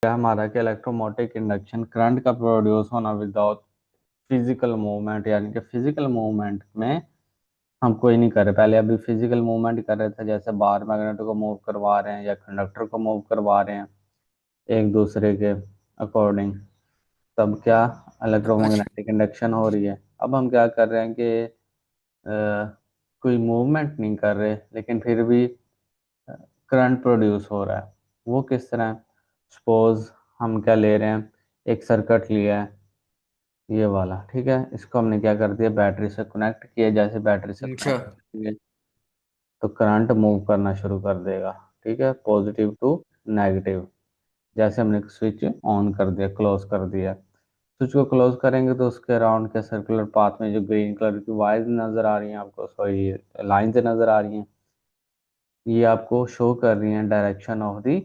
हमारा कि इलेक्ट्रोमोटिक induction current का प्रोड्यूस होना विदाउट फिजिकल मूवमेंट, यानी कि फिजिकल मूवमेंट में हम कोई नहीं कर रहे। पहले अभी फिजिकल मूवमेंट कर रहे थे, जैसे बार मैग्नेट को मूव करवा रहे हैं या कंडक्टर को मूव करवा रहे हैं एक दूसरे के अकॉर्डिंग, तब क्या अच्छा। इलेक्ट्रोमैग्नेटिक इंडक्शन हो रही है। अब हम क्या कर रहे हैं कि कोई मूवमेंट नहीं कर रहे, लेकिन फिर भी करंट प्रोड्यूस हो रहा है। वो किस तरह? सपोज हम क्या ले रहे हैं, एक सर्किट लिया है ये वाला, ठीक है। इसको हमने क्या कर दिया, बैटरी से कनेक्ट किया। जैसे बैटरी से अच्छा। कनेक्ट करेंगे तो करंट मूव करना शुरू कर देगा, ठीक है, पॉजिटिव टू नेगेटिव। जैसे हमने स्विच ऑन कर दिया, क्लोज कर दिया। स्विच को क्लोज करेंगे तो उसके अराउंड के सर्कुलर पाथ में जो ग्रीन कलर की वायर्स नजर आ रही हैं आपको, सॉरी लाइंस नजर आ रही हैं, ये आपको शो कर रही हैं direction of the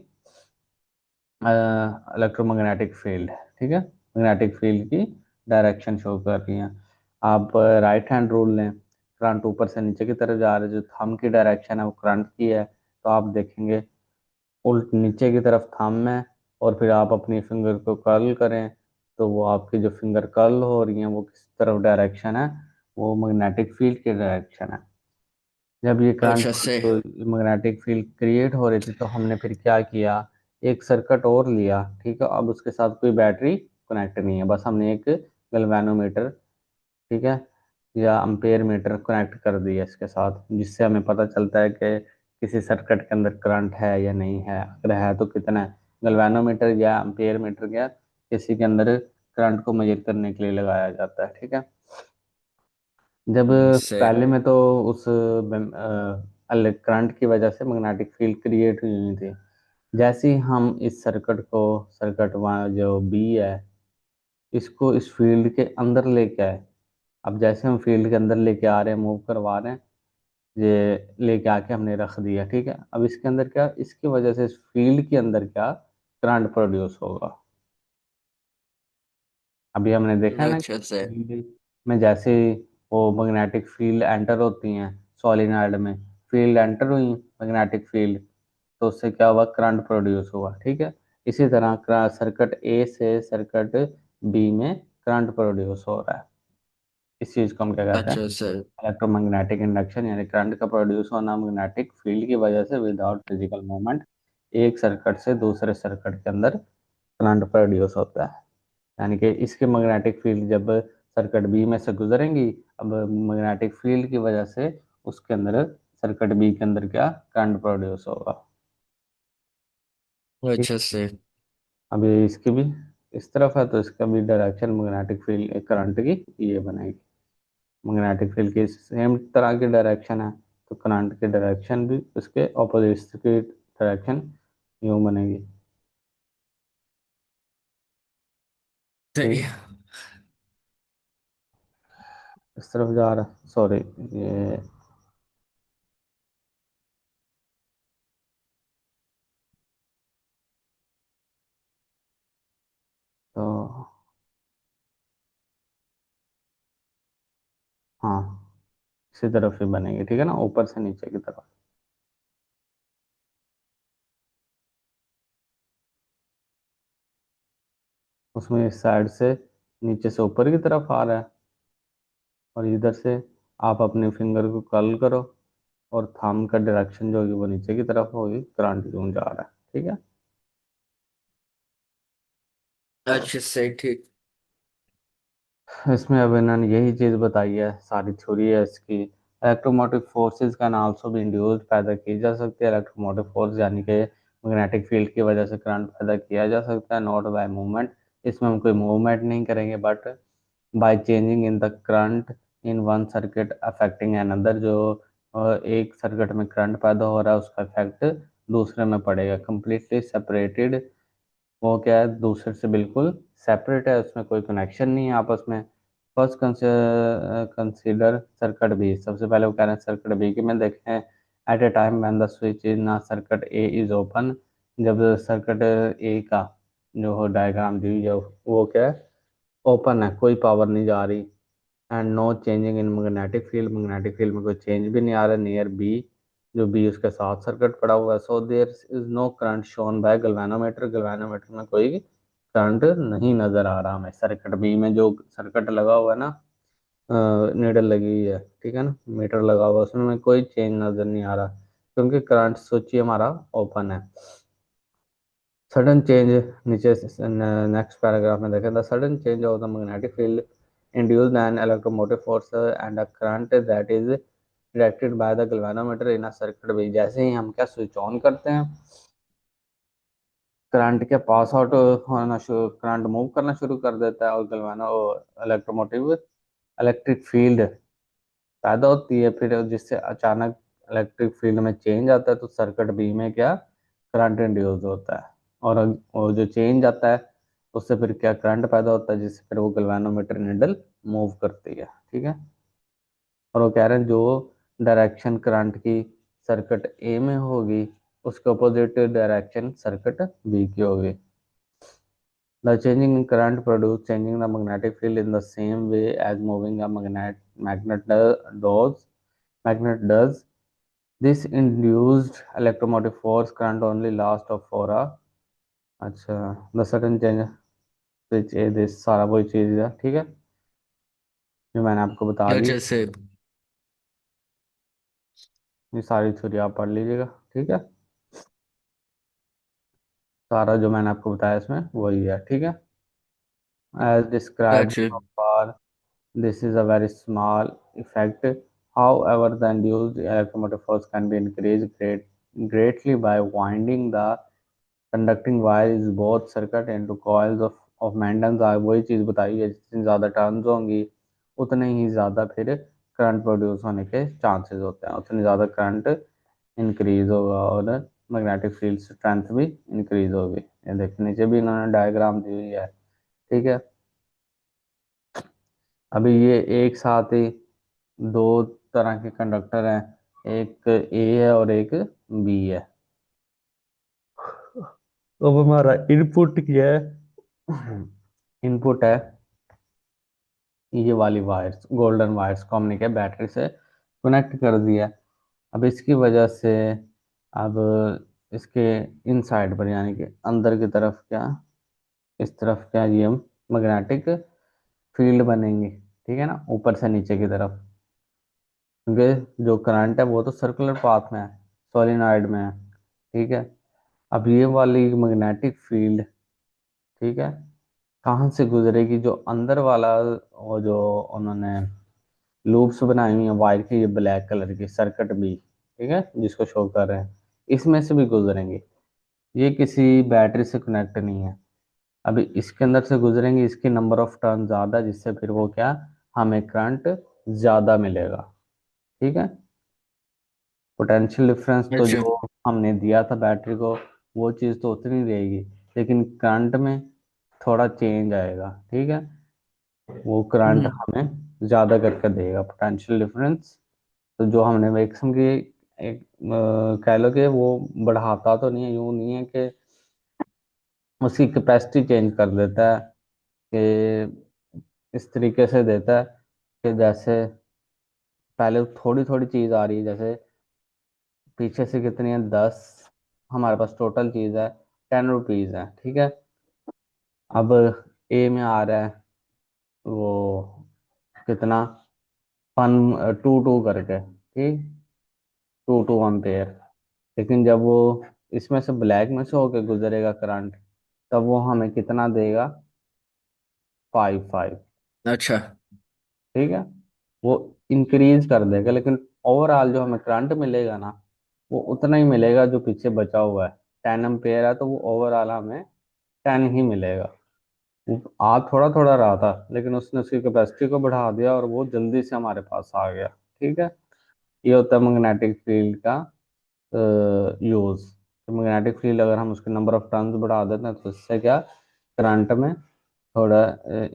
electromagnetic field, ठीक है। मैग्नेटिक फील्ड की डायरेक्शन शो कर रही हैं। आप राइट हैंड रूल लें, करंट ऊपर से नीचे की तरफ जा रहा है, जो थंब की डायरेक्शन है वो करंट की है, तो आप देखेंगे उल्ट नीचे की तरफ थंब है। और फिर आप अपनी फिंगर को कर्ल करें तो वो आपकी जो फिंगर कर्ल हो रही है वो किस तरफ डायरेक्शन है, वो मैग्नेटिक फील्ड की डायरेक्शन है। जब ये करंट अच्छा से। मैग्नेटिक फील्ड क्रिएट हो रही थी तो हमने फिर क्या किया, एक सर्किट और लिया, ठीक है। अब उसके साथ कोई बैटरी कनेक्ट नहीं है, बस हमने एक गैल्वेनोमीटर, ठीक है, या अम्पेयर मीटर कनेक्ट कर दिया इसके साथ, जिससे हमें पता चलता है कि किसी सर्किट के अंदर करंट है या नहीं है, अगर है तो कितना है। गैल्वेनोमीटर या अम्पेयर मीटर क्या किसी के अंदर करंट को मेजर करने के लिए लगाया जाता है, ठीक है। जब से। पहले में तो उस करंट की वजह से मैग्नेटिक फील्ड क्रिएट हुई हुई थी। जैसे ही हम इस सर्किट को, सर्किट वहाँ जो बी है, इसको इस फील्ड के अंदर लेके आए। अब जैसे हम फील्ड के अंदर लेके आ रहे हैं, मूव करवा रहे हैं, ये लेके आके हमने रख दिया, ठीक है। अब इसके अंदर क्या, इसकी वजह से इस फील्ड के अंदर क्या करंट प्रोड्यूस होगा। अभी हमने देखा है ना अच्छा से। फील्ड में जैसे वो मैग्नेटिक फील्ड एंटर होती हैं सोलिनॉइड में, फील्ड एंटर हुई मैग्नेटिक फील्ड, तो उससे क्या हुआ, करंट प्रोड्यूस हुआ, ठीक है। इसी तरह सर्किट ए से सर्किट बी में करंट प्रोड्यूस हो रहा है। इस चीज को हम क्या कहते हैं, अच्छा से। इलेक्ट्रोमैग्नेटिक इंडक्शन, यानी करंट का प्रोड्यूस होना मैग्नेटिक फील्ड की वजह से विदाउट फिजिकल मूवमेंट। एक सर्किट से दूसरे सर्किट के अंदर करंट प्रोड्यूस होता है, यानी कि इसके मैग्नेटिक फील्ड जब सर्किट बी में से गुजरेंगी, अब मैग्नेटिक फील्ड की वजह से उसके अंदर सर्किट बी के अंदर क्या करंट प्रोड्यूस होगा, ठीक। अच्छा से। अब ये इसकी भी इस तरफ है तो इसका भी डायरेक्शन मैग्नेटिक फील्ड करंट की ये बनेगी। मैग्नेटिक फील्ड की सेम तरह की डायरेक्शन है तो करंट की डायरेक्शन भी उसके ऑपोजिट की डायरेक्शन यूं बनेगी, सही। ठीक। इस तरफ जा रहा, सॉरी, ये तो हाँ, इसी तरफ ही बनेगी, ठीक है ना, ऊपर से नीचे की तरफ। उसमें इस साइड से नीचे से ऊपर की तरफ आ रहा है, और इधर से आप अपने फिंगर को कर्ल करो और थंब का डायरेक्शन जो होगी वो नीचे की तरफ होगी, करंट यूं जा रहा है, ठीक है। अच्छा से। ठीक। इसमें अब इन्होंने यही चीज बताई है, सारी थ्योरी है इसकी। इलेक्ट्रोमोटिव फोर्सेस कैन आल्सो भी इंड्यूस्ड, पैदा की जा सकती है इलेक्ट्रोमोटिव फोर्स, यानी कि मैग्नेटिक फील्ड की वजह से करंट पैदा किया जा सकता है, नॉट बाय मूवमेंट। इसमें हम कोई मूवमेंट नहीं करेंगे, but by changing in the current in one circuit affecting another, जो एक सर्किट में करंट पैदा हो रहा है उसका इफेक्ट दूसरे में पड़ेगा। कंप्लीटली सेपरेटेड, वो क्या है, दूसरे से बिल्कुल सेपरेट है, उसमें कोई कनेक्शन नहीं है आपस में। फर्स्ट कंसीडर सर्किट बी, सबसे पहले वो कह रहे हैं सर्किट बी के में देखें। At a time when the switch in circuit A is open, जब सर्किट ए का जो हो डायग्राम दी जो वो क्या है, ओपन है, कोई पावर नहीं जा रही। And no changing in magnetic field, magnetic field में कोई चेंज भी नहीं आ रहा नियर बी, जो बी उसके साथ सर्किट पड़ा हुआ है। So there is no current shown by galvanometer, galvanometer में कोई करंट नहीं नजर आ रहा हमें। सर्किट बी में जो सर्किट लगा हुआ है ना, नीडल लगी हुई है, ठीक है ना, मीटर लगा हुआ है, उसमें हमें कोई चेंज नजर नहीं आ रहा क्योंकि करंट स्विच ही हमारा ओपन है। सडन चेंज, नीचे नेक्स्ट पैराग्राफ में देखें, the sudden change of the magnetic field induced an electromotive force and a current that is directed by the galvanometer in a circuit भी। जैसे ही हम क्या स्विच ऑन करते हैं, करंट के पास आउट होना शुरू, करंट मूव करना शुरू कर देता है और गलवाना इलेक्ट्रोमोटिव इलेक्ट्रिक फील्ड पैदा होती है। फिर जिससे अचानक इलेक्ट्रिक फील्ड में चेंज आता है तो सर्किट बी में क्या करंट इंड्यूस होता है, और वो जो चेंज आता है उससे फिर क्या करंट पैदा होता है, जिससे फिर वो गैल्वेनोमीटर निडल मूव करती है, ठीक है। और वो कह रहे हैं जो डायरेक्शन करंट की सर्किट ए में होगी उसके अपोजिट डायरेक्शन सर्किट बी की होगी। The changing in current produce changing the magnetic field in the same way as moving a does. Magnet does. This induced electromotive force current only lasts of for a अच्छा the sudden change which is this सारा वही चीज है, ठीक है, जो मैंने आपको बता दी। अच्छा सर। ये सारी थ्योरी आप पढ़ लीजिएगा, ठीक है। सारा जो मैंने आपको बताया इसमें वही है, ठीक है। As described अच्छा so far, this is a very small effect. However, the induced electromotive force can be increased greatly by winding the conducting wire is both circuit into coils of Mandel's। वही चीज़ बताई है, जितनी ज़्यादा turns होंगी उतने ही ज़्यादा फिर करंट प्रोड्यूस होने के चांसेस होते हैं, उतनी ज़्यादा करंट इंक्रीज होगा और मैग्नेटिक फील्ड स्ट्रेंथ भी इंक्रीज होगी। ये देखिए नीचे भी इन्होंने डायग्राम दी हुई है, ठीक है। अभी ये एक साथ ही दो तरह के कंडक्टर हैं, एक ए है और एक बी है। अब हमारा इनपुट क्या है, इनपुट है ये वाली वायर्स, गोल्डन वायर्स को हमने क्या बैटरी से कनेक्ट कर दिया। अब इसकी वजह से अब इसके इनसाइड पर यानी कि अंदर की तरफ क्या, इस तरफ क्या ये मैग्नेटिक फील्ड बनेंगे, ठीक है ना, ऊपर से नीचे की तरफ, क्योंकि जो करंट है वो तो सर्कुलर पाथ में है, सोलिनॉइड में है, ठीक है। अब ये वाली मैग्नेटिक फील्ड, ठीक है, कहाँ से गुजरेगी, जो अंदर वाला वो जो उन्होंने लूप्स बनाई हुई है वायर की, ये ब्लैक कलर की सर्किट भी, ठीक है, जिसको शो कर रहे हैं, इसमें से भी गुजरेंगे। ये किसी बैटरी से कनेक्ट नहीं है। अभी इसके अंदर से गुजरेंगे, इसकी नंबर ऑफ टर्न ज्यादा, जिससे फिर वो क्या हमें करंट ज्यादा मिलेगा, ठीक है। पोटेंशियल डिफरेंस तो अच्छा। जो हमने दिया था बैटरी को वो चीज़ तो उतनी रहेगी, लेकिन करंट में थोड़ा चेंज आएगा, ठीक है। वो करंट हम्म। हमें ज़्यादा करके देगा पोटेंशियल डिफरेंस। तो जो हमने मैक्सिमम की एक कह लो कि वो बढ़ाता तो नहीं है, यूँ नहीं है कि उसकी कैपेसिटी चेंज कर देता है, कि इस तरीके से देता है कि जैसे पहले थोड़ी थोड़ी चीज़ आ रही है, जैसे पीछे से कितनी है 10, हमारे पास टोटल चीज है 10 रुपीज है, ठीक है। अब ए में आ रहा है वो कितना, वन टू टू करके, ठीक, 2 to 1 पेयर। लेकिन जब वो इसमें से ब्लैक में से होके गुजरेगा करंट, तब वो हमें कितना देगा, 5 5, अच्छा। ठीक है। वो इंक्रीज कर देगा, लेकिन ओवरऑल जो हमें करंट मिलेगा ना वो उतना ही मिलेगा जो पीछे बचा हुआ है। 10 एम्पेयर है तो वो ओवरऑल हमें 10 ही मिलेगा। वो आ थोड़ा थोड़ा रहा था लेकिन उसने उसकी कैपेसिटी को बढ़ा दिया और वो जल्दी से हमारे पास आ गया, ठीक है। ये होता है मैग्नेटिक फील्ड का यूज। तो मैग्नेटिक फील्ड अगर हम उसके नंबर ऑफ टर्न्स बढ़ा देते हैं तो इससे क्या करंट में थोड़ा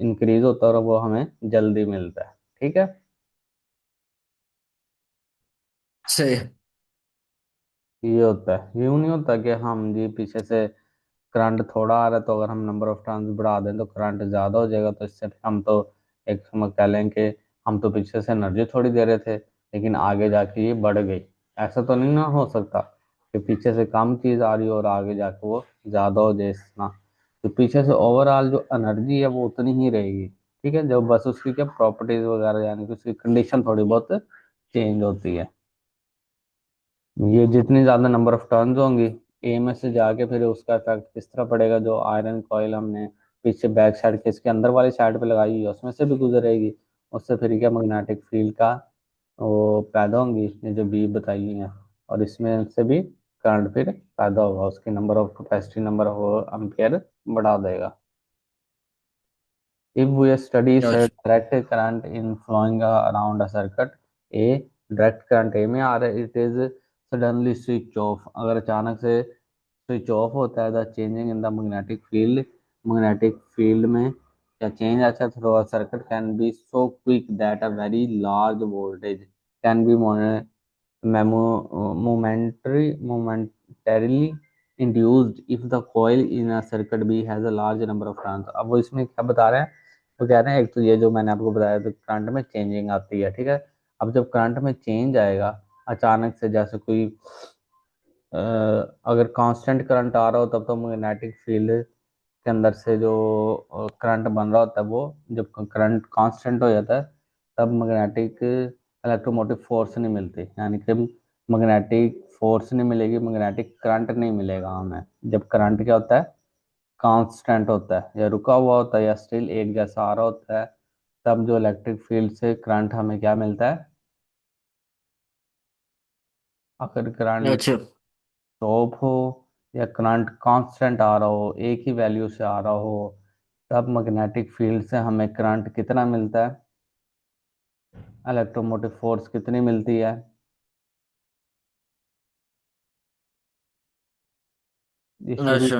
इंक्रीज होता है और वो हमें जल्दी मिलता है, ठीक है। सही। ये होता है, यूं नहीं होता कि हम जी पीछे से करंट थोड़ा आ रहा है तो अगर हम नंबर ऑफ टर्न्स बढ़ा दें तो करंट ज्यादा हो जाएगा, तो इससे हम तो एक हम कह लें कि हम तो पीछे से एनर्जी थोड़ी दे रहे थे लेकिन आगे जाके ये बढ़ गई, ऐसा तो नहीं ना हो सकता कि पीछे से कम चीज आ रही हो और आगे जाके वो ज्यादा हो जाए इतना। तो पीछे से ओवरऑल जो एनर्जी है वो उतनी ही रहेगी, ठीक है, जब बस उसकी क्या प्रॉपर्टीज वगैरह यानी कि उसकी कंडीशन थोड़ी बहुत चेंज होती है। ये जितनी ज्यादा नंबर ऑफ टर्न्स होंगी, ए में से जाके फिर उसका इफेक्ट किस तरह पड़ेगा, जो आयरन कॉइल हमने पीछे बैक साइड के इसके अंदर वाली साइड पे लगाई है उसमें से भी गुजरेगी। उससे फिर क्या मैग्नेटिक फील्ड का वो पैदा होंगी, ये जो बी बताई है, और इसमें से भी करंट फिर पैदा होगा, उसकी number of capacity number of ampere बढ़ा देगा। If we study a अच्छा। direct current in flowing around a circuit, A direct current A में आ रहा है, it is suddenly switch off। अगर अचानक से स्विच ऑफ होता है, the changing in the magnetic field में या चेंज अच्छा through a circuit can be so quick that a very large voltage can B momentarily induced if the coil in a circuit B has a large number of turns। अब वो इसमें क्या बता रहे हैं, वो कह रहे हैं एक तो ये जो मैंने आपको बताया तो करंट में चेंजिंग आती है, ठीक है। अब जब करंट में चेंज आएगा अचानक से, जैसे कोई अगर कांस्टेंट करंट आ रहा हो तब तो मैग्नेटिक फील्ड के अंदर से जो करंट बन रहा होता है वो, जब करंट कांस्टेंट हो जाता है तब मैग्नेटिक इलेक्ट्रोमोटिव फोर्स नहीं मिलती, यानी कि मैग्नेटिक फोर्स नहीं मिलेगी, मैग्नेटिक करंट नहीं मिलेगा हमें। जब करंट क्या होता है, कांस्टेंट होता है या रुका हुआ होता है या स्टिल एक जैसा आ रहा होता है, तब जो इलेक्ट्रिक फील्ड से करंट हमें क्या मिलता है। अगर करंट अच्छा। स्टॉप हो या करंट कांस्टेंट आ रहा हो, एक ही वैल्यू से आ रहा हो, तब मैग्नेटिक फील्ड से हमें करंट कितना मिलता है, इलेक्ट्रोमोटिव फोर्स कितनी मिलती है। इसीलिए अच्छा।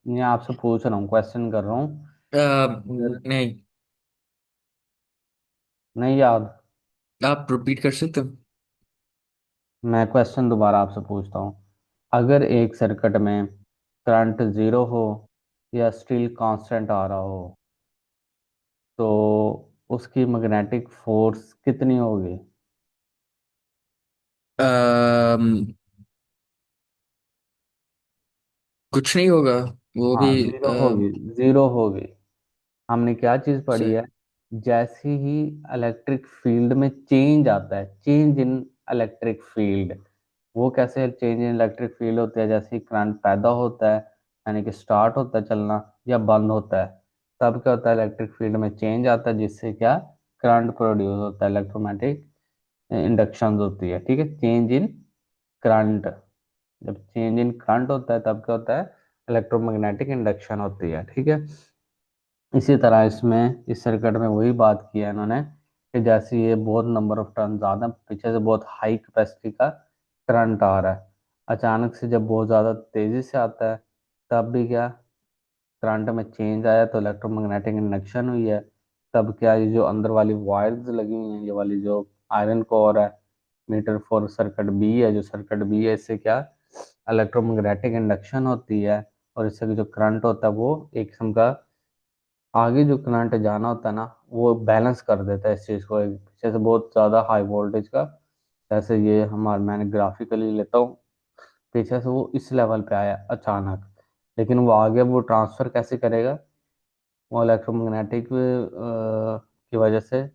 मैं आपसे पूछ रहा हूँ, क्वेश्चन कर रहा हूँ। अगर नहीं, नहीं याद, आप रिपीट कर सकते हो? मैं क्वेश्चन दोबारा आपसे पूछता हूँ। अगर एक सर्किट में करंट जीरो हो या स्टिल कांस्टेंट आ रहा हो, तो उसकी मैग्नेटिक फोर्स कितनी होगी। अम, कुछ नहीं होगा, वो हाँ भी जीरो होगी, जीरो होगी। हमने क्या चीज पढ़ी से। है, जैसे ही इलेक्ट्रिक फील्ड में चेंज आता है, चेंज इन इलेक्ट्रिक फील्ड, वो कैसे चेंज इन इलेक्ट्रिक फील्ड होता है, जैसे ही करंट पैदा होता है यानी कि स्टार्ट होता है चलना या बंद होता है, तब क्या होता है, इलेक्ट्रिक फील्ड में चेंज आता है जिससे क्या करंट प्रोड्यूस होता है, इलेक्ट्रोमैटिक इंडक्शन होती है, ठीक है, चेंज इन करंट। जब चेंज इन करंट होता है तब क्या होता है, इलेक्ट्रोमैग्नेटिक इंडक्शन होती है, ठीक है। इसी तरह इसमें इस सर्किट में वही बात की है इन्होंने कि जैसे ये बहुत नंबर ऑफ टर्न ज़्यादा पीछे से बहुत हाई कैपेसिटी का करंट आ रहा है, अचानक से जब बहुत ज़्यादा तेज़ी से आता है, तब भी क्या करंट में चेंज आया तो इलेक्ट्रोमैग्नेटिक इंडक्शन हुई है। तब क्या ये जो अंदर वाली वायर्स लगी हुई हैं, ये वाली जो आयरन कोर है, मीटर फॉर सर्किट बी है, जो सर्किट बी है, इससे क्या इलेक्ट्रोमैग्नेटिक इंडक्शन होती है, और इससे जो करंट होता है वो एक किस्म का आगे जो करंट जाना होता है ना, वो बैलेंस कर देता है इस चीज़ को, एक पीछे से बहुत ज़्यादा हाई वोल्टेज का, जैसे ये हमारा मैंने ग्राफिकली लेता हूँ, पीछे से वो इस लेवल पे आया अचानक, लेकिन वो आगे वो ट्रांसफर कैसे करेगा, वो इलेक्ट्रोमैग्नेटिक की वजह से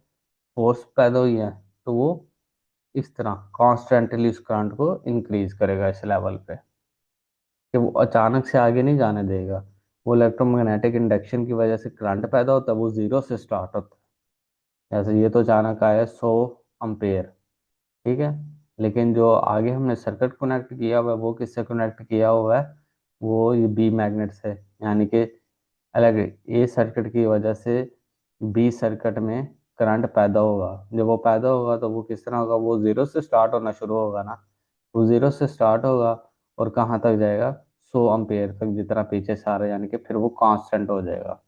फोर्स पैदा हुई है, तो वो इस तरह कॉन्स्टेंटली उस करंट को इंक्रीज करेगा इस लेवल पे, कि वो अचानक से आगे नहीं जाने देगा। वो इलेक्ट्रोमैग्नेटिक इंडक्शन की वजह से करंट पैदा होता है, वो जीरो से स्टार्ट होता है, जैसे ये तो अचानक आया 100 एम्पेयर, ठीक है, लेकिन जो आगे हमने सर्किट कनेक्ट किया हुआ है वो किससे कनेक्ट किया हुआ है, वो ये बी मैग्नेट से, यानी कि अलग ए सर्किट की वजह से बी सर्किट में करंट पैदा होगा। जब वो पैदा होगा तो वो किस तरह होगा, वो जीरो से स्टार्ट होना शुरू होगा ना, वो जीरो से स्टार्ट होगा और कहाँ तक जाएगा, 100 एम्पेयर तक, जितना पीछे से आ रहा है, यानी कि फिर वो कांस्टेंट हो जाएगा।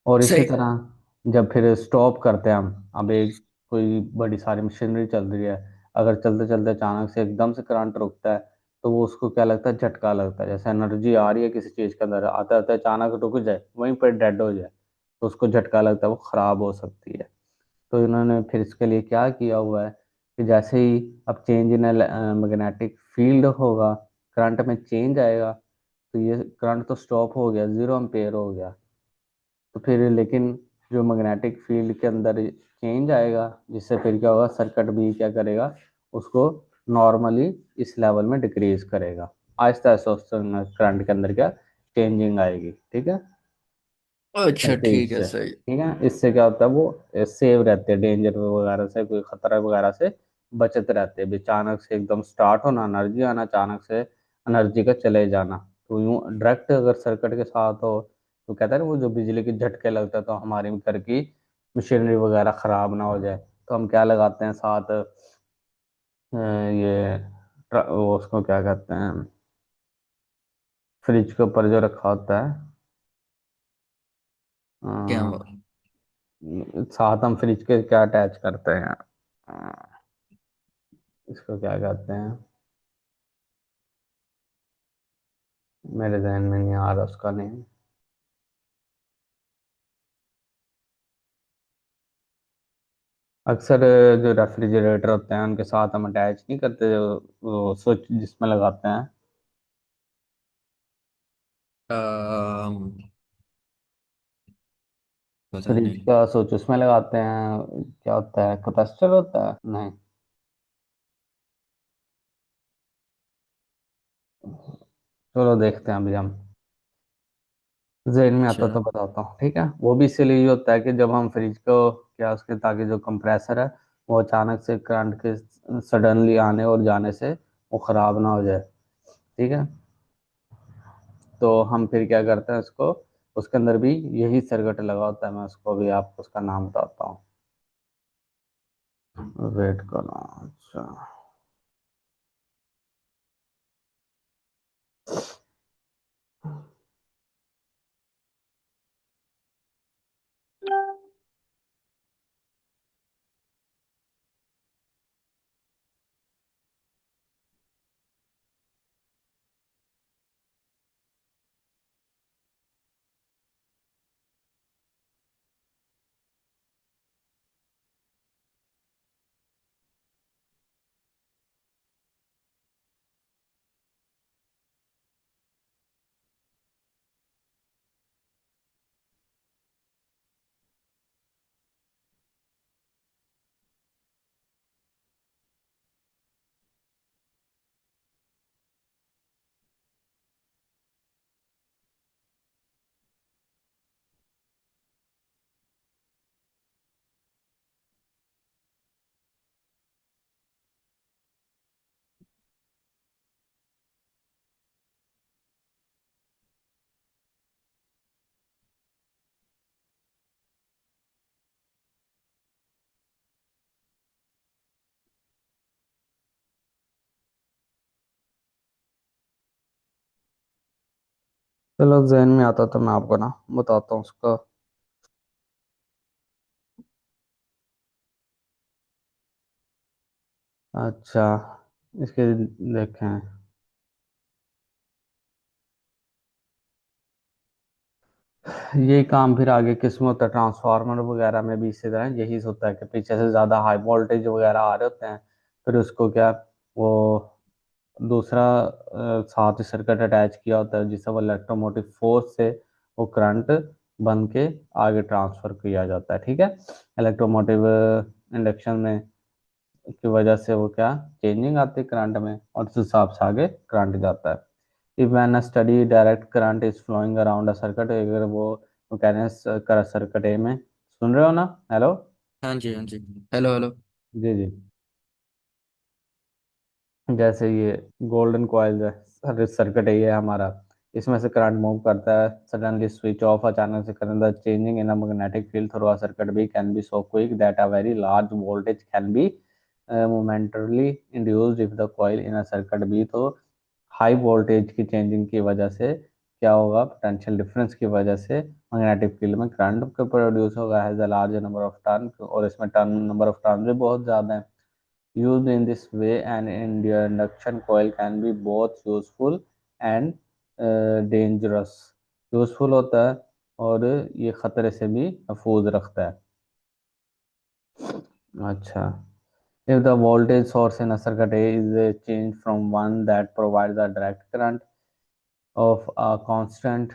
और इसी सही। तरह जब फिर स्टॉप करते हैं हम, अब एक कोई बड़ी सारी मशीनरी चल रही है, अगर चलते चलते अचानक से एकदम से करंट रुकता है, तो वो उसको क्या लगता है, झटका लगता है, जैसे एनर्जी आ रही है किसी चीज के अंदर, आते आते अचानक रुक जाए वहीं पर डेड हो जाए, तो उसको झटका लगता है, वो खराब हो सकती है। तो इन्होंने फिर इसके लिए क्या किया हुआ है, कि जैसे ही अब चेंज इन मैग्नेटिक फील्ड होगा, करंट में चेंज आएगा, तो ये करंट तो स्टॉप हो गया, 0 एम्पेयर हो गया। तो फिर लेकिन जो मैग्नेटिक फील्ड के अंदर चेंज आएगा, जिससे फिर क्या होगा, सर्किट भी क्या करेगा, उसको नॉर्मली इस लेवल में डिक्रीज करेगा। आहिस्ता आहिस्ता उस करंट के अंदर क्या चेंजिंग आएगी, ठीक है। अच्छा ऐसे ही ठीक है इससे, सही। ठीक है, इससे क्या होता है, वो सेव रहते हैं, डेंजर वगैरह से, कोई खतरा वगैरह से बचत रहते हैं। भी अचानक से एकदम स्टार्ट होना, एनर्जी आना, अचानक से एनर्जी का चले जाना, तो यूं डायरेक्ट अगर सर्किट के साथ हो, तो कहता है ना वो जो बिजली के झटके लगता है, तो हमारी घर की मशीनरी वगैरह खराब ना हो जाए, तो हम क्या लगाते हैं साथ, ये वो उसको क्या कहते हैं, फ्रिज के ऊपर जो रखा होता है, अ, क्या हुआ? साथ हम फ्रिज के क्या अटैच करते हैं, इसको क्या कहते हैं, मेरे जहन में नहीं आ रहा उसका नेम। अक्सर जो रेफ्रिजरेटर होते हैं उनके साथ हम अटैच नहीं करते, जो वो स्विच जिसमें लगाते हैं, अम, पता फ्रिज नहीं। का स्विच उसमें लगाते हैं, क्या होता है, कैपेसिटर होता है, नहीं, चलो देखते हैं अभी हम, जेन में आता तो अच्छा। बताता हूँ, ठीक है। वो भी इसीलिए ये होता है कि जब हम फ्रिज को क्या उसके, ताकि जो कंप्रेसर है वो अचानक से करंट के सडनली आने और जाने से वो खराब ना हो जाए, ठीक है। तो हम फिर क्या करते हैं उसको, उसके अंदर भी यही सर्किट लगा होता है, मैं उसको भी आपको उसका नाम बताता हूँ, वेट करना। अच्छा, चलो जहन में आता तो मैं आपको ना बताता हूँ उसका। अच्छा, इसके देखें, ये काम फिर आगे किस में होता है, ट्रांसफार्मर वगैरह में भी इसी तरह यही होता है कि पीछे से ज़्यादा हाई वोल्टेज वगैरह आ रहे होते हैं, फिर उसको क्या, वो दूसरा साथ सर्किट अटैच किया होता है, जिससे वो इलेक्ट्रोमोटिव फोर्स से वो करंट बन के आगे ट्रांसफर किया जाता है, ठीक है। इलेक्ट्रोमोटिव इंडक्शन में की वजह से वो क्या चेंजिंग आती है करंट में, और उस हिसाब से आगे करंट जाता है। If when a steady direct current is flowing around a circuit, अगर वो कह रहे हैं कर सर्किट ए में, सुन रहे हो ना, हेलो, हाँ जी हाँ जी। Hello hello. जी जी, जैसे ये गोल्डन कॉइल है, सर्किट है ये हमारा, इसमें से करंट मूव करता है, सडनली स्विच ऑफ, अचानक से current the changing in a magnetic field through a circuit भी can be so quick that a very large voltage can be momentarily induced if the coil in a circuit भी। तो high voltage की changing की वजह से क्या होगा, potential difference की वजह से मैग्नेटिक फील्ड में करंट का प्रोड्यूस होगा, has a large number of turn, और इसमें टर्न नंबर ऑफ टर्न भी बहुत ज़्यादा है। Used in this way, an induction coil can be both useful and dangerous. Useful होता है और ये खतरे से भी महफूज रखता है। अच्छा, If the voltage source in a circuit A is changed from one that provides a direct current of a constant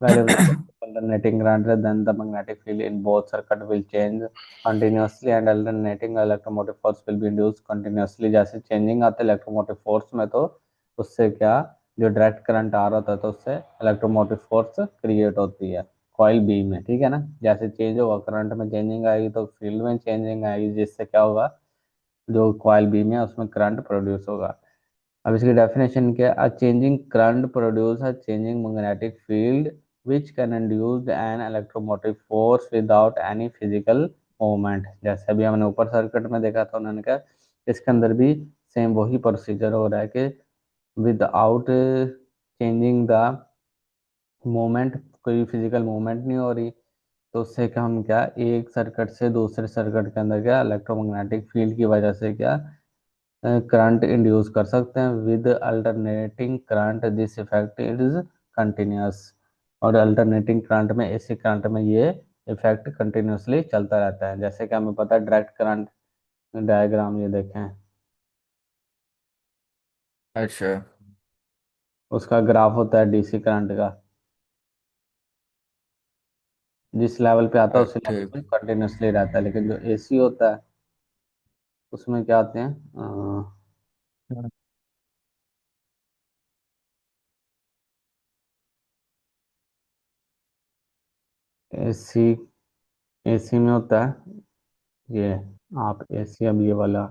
variable alternating current, then the magnetic field in both circuit will change continuously and alternating electromotive force will be induced continuously. जैसे changing आते electromotive force में, तो उससे क्या, जो direct current आ रहा था तो उससे इलेक्ट्रोमोटिव फोर्स क्रिएट होती है कॉइल बी में, ठीक है ना। जैसे चेंज होगा करंट में चेंजिंग आएगी तो फील्ड में चेंजिंग आएगी, जिससे क्या होगा, जो कॉइल बी में है उसमें करंट प्रोड्यूस होगा। अब इसकी डेफिनेशन क्या है, अ changing current produce a changing magnetic field which can induce an electromotive force without any physical movement. जैसे अभी हमने ऊपर सर्किट में देखा था, उन्होंने कहा इसके अंदर भी सेम वही प्रोसीजर हो रहा है कि विदाउट चेंजिंग द मूवमेंट, कोई फिजिकल मूवमेंट नहीं हो रही, तो उससे क्या, हम क्या एक सर्किट से दूसरे सर्किट के अंदर क्या इलेक्ट्रोमैग्नेटिक फील्ड की वजह से क्या करंट इंड्यूस कर सकते हैं with alternating current, this effect is continuous. और अल्टरनेटिंग करंट में, एसी करंट में ये इफेक्ट कंटिन्यूसली चलता रहता है। जैसे कि हमें पता है डायरेक्ट करंट डायग्राम ये देखें, अच्छा। उसका ग्राफ होता है डीसी करंट का, जिस लेवल पे आता है उसी लेवल ठीक। पे कंटिन्यूसली रहता है। लेकिन जो एसी होता है उसमें क्या आते हैं, एसी, एसी में होता है ये, आप एसी, अब ये वाला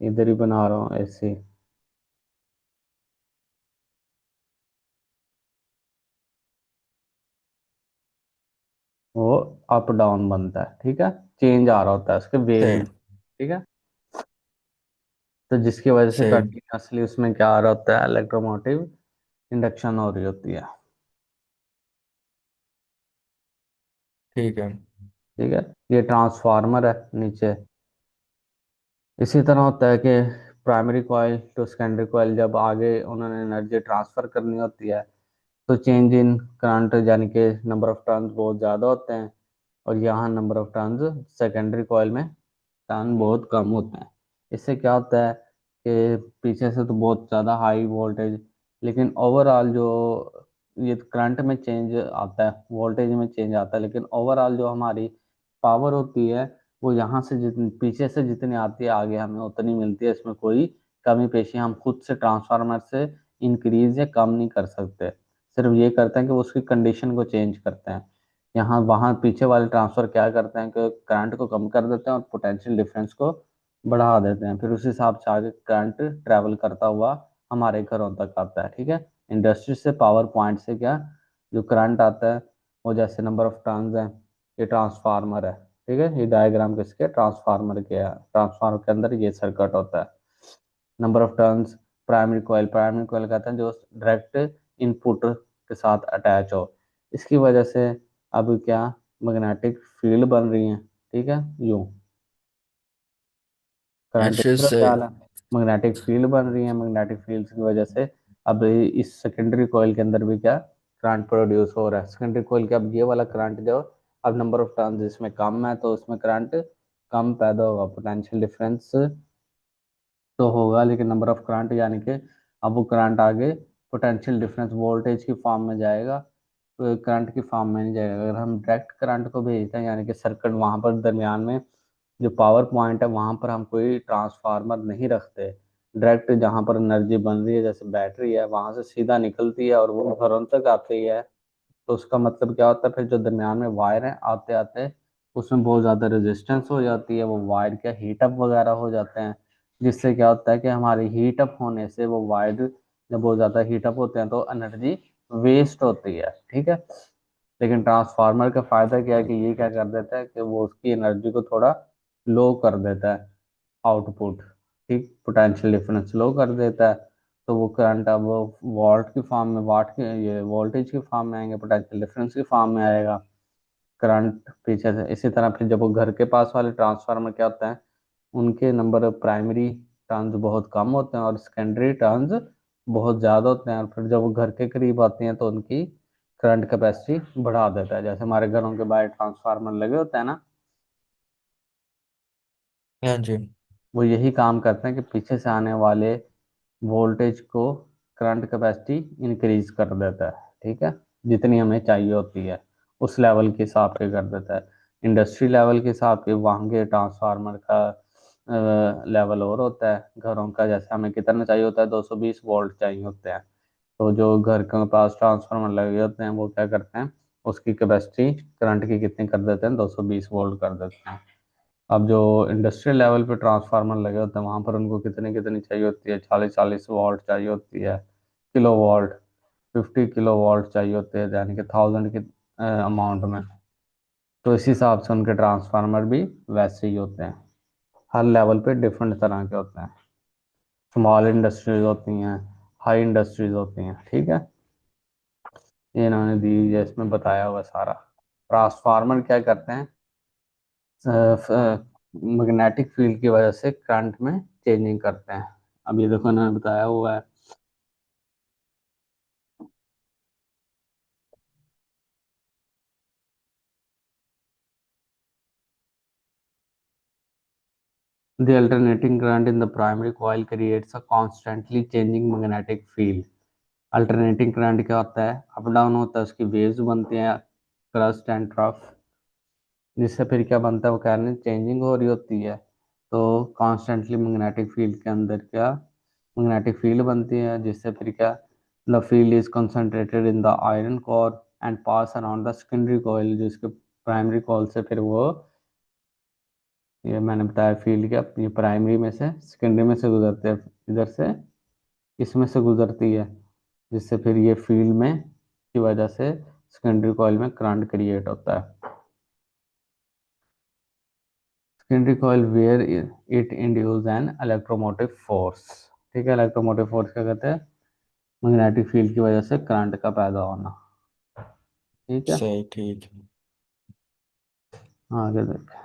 इधर ही बना रहा हूँ एसी, वो अप डाउन बनता है, ठीक है, चेंज आ रहा होता है उसके वेव में, सही। ठीक है। तो जिसकी वजह से सही। कंटिन्यूसली उसमें क्या आ रहा होता है, इलेक्ट्रोमोटिव इंडक्शन हो रही होती है, ठीक है। ठीक है। ये ट्रांसफार्मर है नीचे। इसी तरह होता है कि primary coil to secondary coil, जब आगे उन्होंने एनर्जी ट्रांसफर करनी होती है तो चेंज इन करंट, यानी कि नंबर ऑफ टर्न्स बहुत ज़्यादा होते हैं, और यहाँ number of turns secondary coil में टर्न बहुत कम होते हैं। इससे क्या होता है कि पीछे से तो बहुत ज़्यादा हाई वोल्टेज, लेकिन ओवरऑल जो ये करंट में चेंज आता है, वोल्टेज में चेंज आता है, लेकिन ओवरऑल जो हमारी पावर होती है वो यहाँ से जितनी पीछे से जितनी आती है आगे हमें उतनी मिलती है। इसमें कोई कमी पेशी हम खुद से ट्रांसफार्मर से इंक्रीज या कम नहीं कर सकते, सिर्फ ये करते हैं कि वो उसकी कंडीशन को चेंज करते हैं। यहाँ वहाँ पीछे वाले ट्रांसफर क्या करते हैं कि करंट को कम कर देते हैं और पोटेंशियल डिफरेंस को बढ़ा देते हैं, फिर उस हिसाब से आगे करंट ट्रेवल करता हुआ हमारे घरों तक आता है, ठीक है। इंडस्ट्री से पावर पॉइंट से क्या जो करंट आता है, वो जैसे नंबर ऑफ टर्न्स है, ये ट्रांसफार्मर है, ठीक है। ये डायग्राम किसके, ट्रांसफार्मर के है। ट्रांसफार्मर के अंदर ये सर्किट होता है। Number of turns, primary coil, primary coil कहते हैं जो डायरेक्ट इनपुट के साथ अटैच हो, इसकी वजह से अब क्या मैग्नेटिक फील्ड बन रही है, ठीक है। यूं करंट अच्छा। इधर सही। जा रहा है, मैग्नेटिक फील्ड बन रही है, मैग्नेटिक फील्ड की वजह से अब इस सेकेंडरी कॉइल के अंदर भी क्या करंट प्रोड्यूस हो रहा है। सेकेंडरी कॉइल के अब ये वाला करंट जो, अब नंबर ऑफ टर्न्स इसमें कम है तो उसमें करंट कम पैदा होगा, पोटेंशियल डिफरेंस तो होगा, लेकिन नंबर ऑफ करंट यानी कि अब वो करंट आगे पोटेंशियल डिफरेंस वोल्टेज की फॉर्म में जाएगा, तो करंट की फॉर्म में नहीं जाएगा। अगर हम डायरेक्ट करंट को भेजते हैं, यानी कि सर्किट वहां पर दरमियान में जो पावर पॉइंट है वहां पर हम कोई ट्रांसफार्मर नहीं रखते, डायरेक्ट जहां पर एनर्जी बन रही है जैसे बैटरी है वहां से सीधा निकलती है और वो घरों तक आती है, तो उसका मतलब क्या होता है, फिर जो दरमियान में वायर है आते आते उसमें बहुत ज़्यादा रेजिस्टेंस हो जाती है, वो वायर क्या हीट अप वगैरह हो जाते हैं, जिससे क्या होता है कि हमारी हीट अप होने से वो वायर जब बहुत ज़्यादा हीट अप होते हैं तो एनर्जी वेस्ट होती है, ठीक है। लेकिन ट्रांसफार्मर का फायदा क्या है कि ये क्या कर देता है कि वो उसकी एनर्जी को थोड़ा लो कर देता है, आउटपुट, ठीक, पोटेंशियल डिफरेंस लो कर देता है, तो वो करंट अब वो वॉल्ट की फॉर्म में, वाट के ये वोल्टेज की फॉर्म में आएंगे, पोटेंशियल डिफरेंस की फॉर्म में आएगा करंट पीछे से। इसी तरह फिर जब वो घर के पास वाले ट्रांसफार्मर क्या होता है, उनके नंबर ऑफ प्राइमरी टर्न्स बहुत कम होते हैं और सेकेंडरी टर्न्स बहुत ज़्यादा होते हैं, और फिर जब वो घर के करीब आती हैं तो उनकी करंट कैपेसिटी बढ़ा देता है। जैसे हमारे घरों के बाहर ट्रांसफार्मर लगे होते हैं ना, हाँ जी। वो यही काम करते हैं कि पीछे से आने वाले वोल्टेज को करंट कैपेसिटी इंक्रीज कर देता है, ठीक है, जितनी हमें चाहिए होती है उस लेवल के हिसाब से कर देता है। इंडस्ट्री लेवल के हिसाब से वहाँ के ट्रांसफार्मर का लेवल और होता है, घरों का जैसे हमें कितना चाहिए होता है, 220 वोल्ट चाहिए होते हैं। तो जो घर के पास ट्रांसफार्मर लगे होते हैं वो क्या करते हैं, उसकी कैपेसिटी करंट की कितनी कर देते हैं, 220 वोल्ट कर देते हैं। अब जो इंडस्ट्रियल लेवल पे ट्रांसफार्मर लगे होते हैं वहां पर उनको कितनी कितनी चाहिए होती है, 40-40 वोल्ट चाहिए होती है, किलो वोल्ट, 50 किलो वोल्ट चाहिए होते हैं, यानी कि 1000 के अमाउंट में। तो इस हिसाब से उनके ट्रांसफार्मर भी वैसे ही होते हैं, हर लेवल पे डिफरेंट तरह के होते हैं। स्मॉल इंडस्ट्रीज होती हैं, हाई इंडस्ट्रीज होती हैं, ठीक है। ये इन्होंने दी है, इसमें बताया हुआ है सारा। ट्रांसफार्मर क्या करते हैं, मैग्नेटिक फील्ड की वजह से करंट में चेंजिंग करते हैं। अब ये देखो इन्होंने बताया हुआ है। The alternating current in the primary coil creates a constantly changing magnetic field. Alternating current क्या होता है, अप डाउन होता है, उसकी वेव्स बनती हैं, क्रस्ट एंड ट्रफ, जिससे फिर क्या बनता है, वो कह रहे हैं चेंजिंग हो रही होती है। तो कॉन्स्टेंटली मैग्नेटिक फील्ड के अंदर क्या, मैग्नेटिक फील्ड बनती है, जिससे फिर क्या, the field is concentrated in the iron core and pass around the secondary coil, जिसके प्राइमरी कॉइल से फिर वो, ये मैंने बताया फील्ड क्या, ये प्राइमरी में से सेकेंडरी में से गुजरते हैं, इधर से इसमें से गुजरती है, जिससे फिर ये फील्ड में की वजह से सेकेंडरी कॉइल में करंट क्रिएट होता है। Secondary coil where it induce an electromotive force, ठीक है, इलेक्ट्रोमोटिव फोर्स क्या कहते हैं, मैग्नेटिक फील्ड की वजह से करंट का पैदा होना, ठीक है। सही, ठीक है। आगे देख।